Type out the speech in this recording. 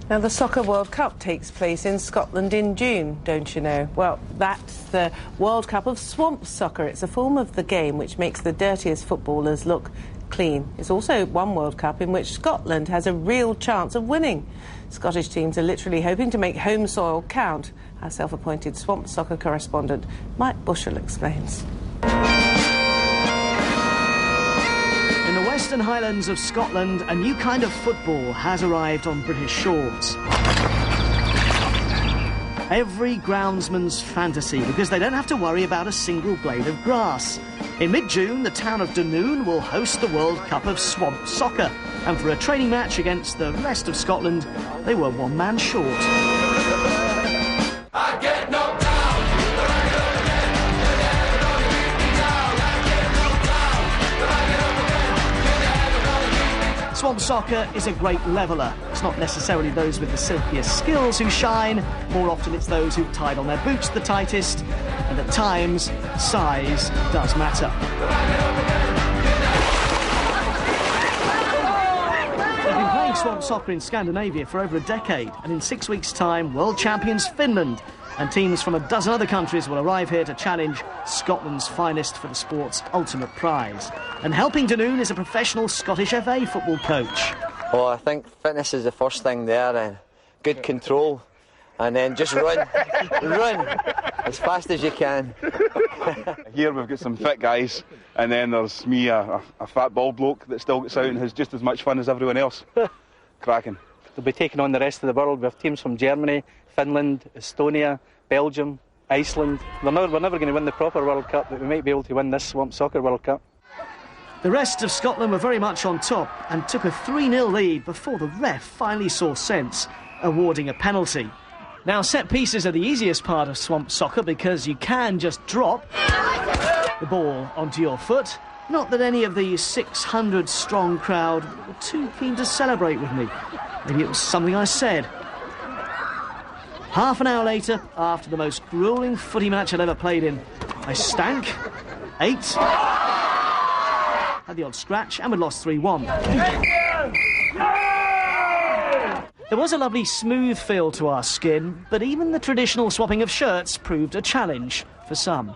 Now, the Soccer World Cup takes place in Scotland in June, don't you know? Well, that's the World Cup of Swamp Soccer. It's a form of the game which makes the dirtiest footballers look clean. It's also one World Cup in which Scotland has a real chance of winning. Scottish teams are literally hoping to make home soil count. Our self-appointed Swamp Soccer correspondent, Mike Bushell, explains. In the Western Highlands of Scotland, a new kind of football has arrived on British shores. Every groundsman's fantasy, because they don't have to worry about a single blade of grass. In mid-June, the town of Dunoon will host the World Cup of Swamp Soccer, and for a training match against the rest of Scotland, they were one man short. Swamp soccer is a great leveller. It's not necessarily those with the silkiest skills who shine. More often it's those who've tied on their boots the tightest. And at times, size does matter. They've been playing swamp soccer in Scandinavia for over a decade. And in 6 weeks' time, world champions Finland and teams from a dozen other countries will arrive here to challenge Scotland's finest for the sport's ultimate prize. And helping Dunoon is a professional Scottish FA football coach. Well, I think fitness is the first thing there, and good control, and then just run as fast as you can. Here we've got some fit guys, and then there's me, a fat bald bloke that still gets out and has just as much fun as everyone else. Cracking. They'll be taking on the rest of the world. We have teams from Germany, Finland, Estonia, Belgium, Iceland. We're never going to win the proper World Cup, but we might be able to win this Swamp Soccer World Cup. The rest of Scotland were very much on top and took a 3-0 lead before the ref finally saw sense, awarding a penalty. Now, set pieces are the easiest part of swamp soccer because you can just drop the ball onto your foot. Not that any of the 600-strong crowd were too keen to celebrate with me. Maybe it was something I said. Half an hour later, after the most gruelling footy match I'd ever played in, I stank, ate, had the odd scratch, and we lost 3-1. There was a lovely smooth feel to our skin, but even the traditional swapping of shirts proved a challenge for some.